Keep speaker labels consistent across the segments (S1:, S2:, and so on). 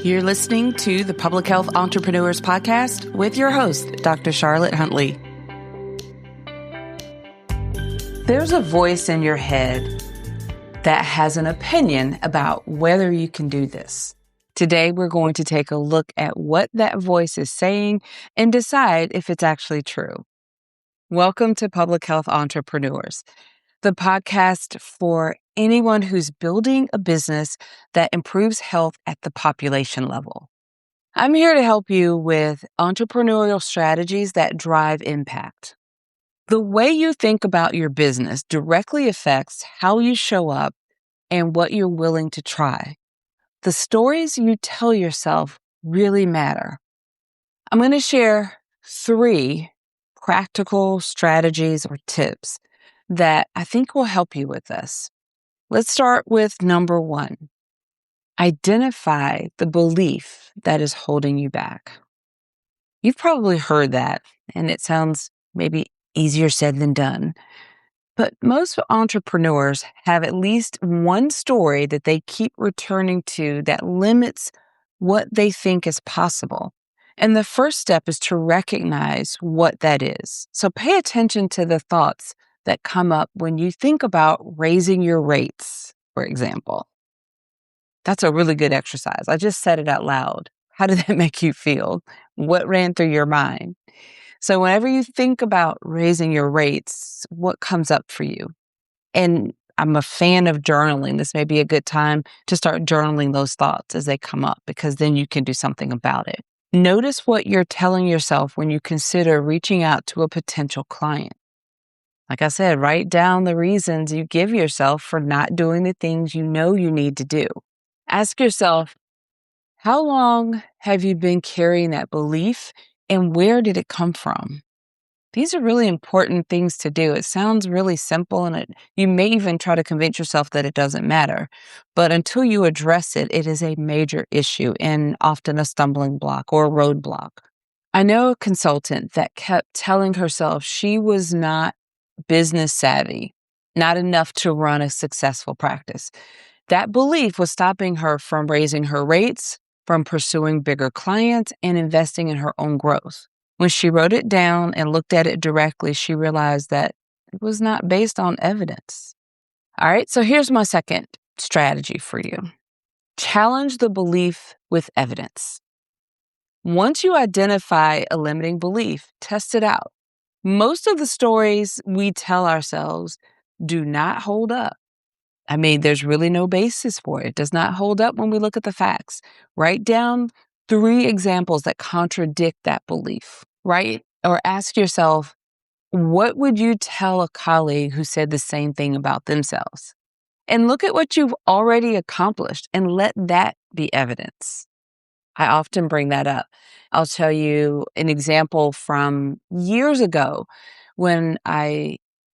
S1: You're listening to the Public Health Entrepreneurs Podcast with your host, Dr. Charlotte Huntley. There's a voice in your head that has an opinion about whether you can do this. Today, we're going to take a look at what that voice is saying and decide if it's actually true. Welcome to Public Health Entrepreneurs, the podcast for anyone who's building a business that improves health at the population level. I'm here to help you with entrepreneurial strategies that drive impact. The way you think about your business directly affects how you show up and what you're willing to try. The stories you tell yourself really matter. I'm going to share 3 practical strategies or tips that I think will help you with this. Let's start with number 1. Identify the belief that is holding you back. You've probably heard that, and it sounds maybe easier said than done. But most entrepreneurs have at least one story that they keep returning to that limits what they think is possible. And the first step is to recognize what that is. So pay attention to the thoughts that come up when you think about raising your rates, for example. That's a really good exercise. I just said it out loud. How did that make you feel? What ran through your mind? So whenever you think about raising your rates, what comes up for you? And I'm a fan of journaling. This may be a good time to start journaling those thoughts as they come up, because then you can do something about it. Notice what you're telling yourself when you consider reaching out to a potential client. Like I said, write down the reasons you give yourself for not doing the things you know you need to do. Ask yourself, how long have you been carrying that belief and where did it come from? These are really important things to do. It sounds really simple, and you may even try to convince yourself that it doesn't matter. But until you address it, it is a major issue and often a stumbling block or a roadblock. I know a consultant that kept telling herself she was not business savvy, not enough to run a successful practice. That belief was stopping her from raising her rates, from pursuing bigger clients, and investing in her own growth. When she wrote it down and looked at it directly, she realized that it was not based on evidence. All right, so here's my second strategy for you. Challenge the belief with evidence. Once you identify a limiting belief, test it out. Most of the stories we tell ourselves do not hold up. I mean, there's really no basis for it. It does not hold up when we look at the facts. Write down 3 examples that contradict that belief, right? Or ask yourself, what would you tell a colleague who said the same thing about themselves? And look at what you've already accomplished and let that be evidence. I often bring that up. I'll tell you an example from years ago when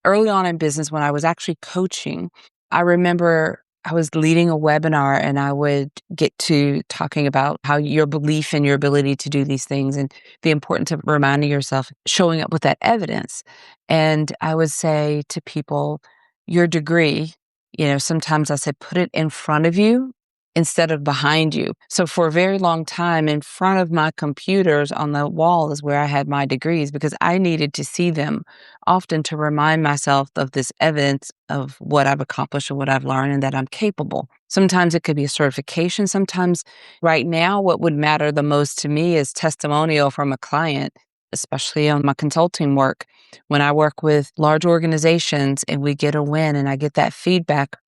S1: early on in business, when I was actually coaching. I remember I was leading a webinar and I would get to talking about how your belief in your ability to do these things and the importance of reminding yourself, showing up with that evidence. And I would say to people, your degree, sometimes I said, put it in front of you instead of behind you. So for a very long time, in front of my computers on the wall is where I had my degrees, because I needed to see them often to remind myself of this evidence of what I've accomplished and what I've learned and that I'm capable. Sometimes it could be a certification. Sometimes right now, what would matter the most to me is testimonial from a client, especially on my consulting work. When I work with large organizations and we get a win and I get that feedback,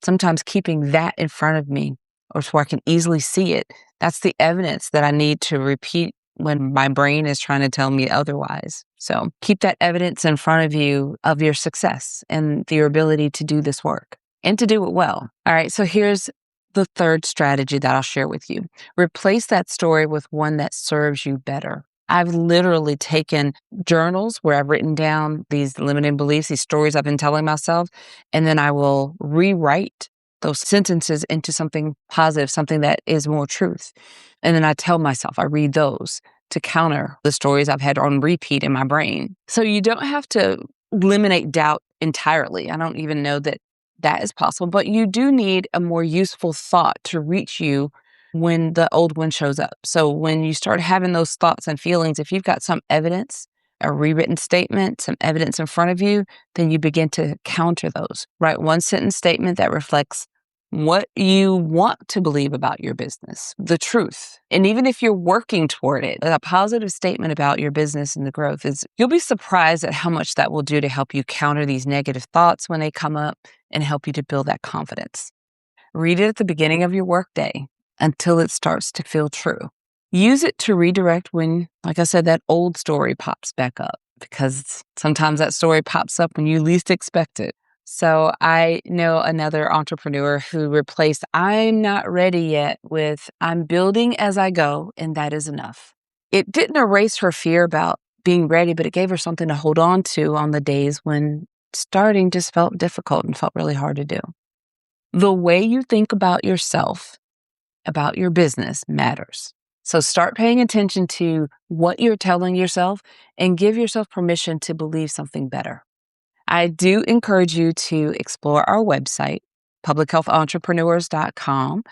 S1: sometimes keeping that in front of me or so I can easily see it, that's the evidence that I need to repeat when my brain is trying to tell me otherwise. So keep that evidence in front of you of your success and your ability to do this work and to do it well. All right, so here's the third strategy that I'll share with you. Replace that story with one that serves you better. I've literally taken journals where I've written down these limiting beliefs, these stories I've been telling myself, and then I will rewrite those sentences into something positive, something that is more truth. And then I tell myself, I read those to counter the stories I've had on repeat in my brain. So you don't have to eliminate doubt entirely. I don't even know that is possible, but you do need a more useful thought to reach you when the old one shows up. So when you start having those thoughts and feelings, if you've got some evidence, a rewritten statement, some evidence in front of you, then you begin to counter those. Write one sentence statement that reflects what you want to believe about your business, the truth. And even if you're working toward it, a positive statement about your business and the growth you'll be surprised at how much that will do to help you counter these negative thoughts when they come up and help you to build that confidence. Read it at the beginning of your workday until it starts to feel true. Use it to redirect when, like I said, that old story pops back up, because sometimes that story pops up when you least expect it. So I know another entrepreneur who replaced "I'm not ready yet" with "I'm building as I go, and that is enough." It didn't erase her fear about being ready, but it gave her something to hold on to on the days when starting just felt difficult and felt really hard to do. The way you think about yourself, about your business, matters. So start paying attention to what you're telling yourself and give yourself permission to believe something better. I do encourage you to explore our website, publichealthentrepreneurs.com,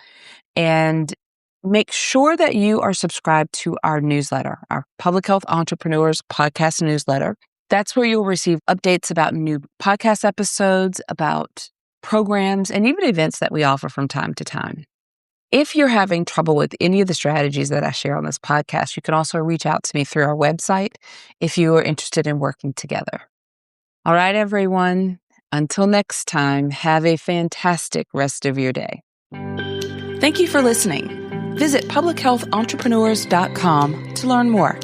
S1: and make sure that you are subscribed to our newsletter, our Public Health Entrepreneurs podcast newsletter. That's where you'll receive updates about new podcast episodes, about programs, and even events that we offer from time to time. If you're having trouble with any of the strategies that I share on this podcast, you can also reach out to me through our website if you are interested in working together. All right, everyone. Until next time, have a fantastic rest of your day. Thank you for listening. Visit publichealthentrepreneurs.com to learn more.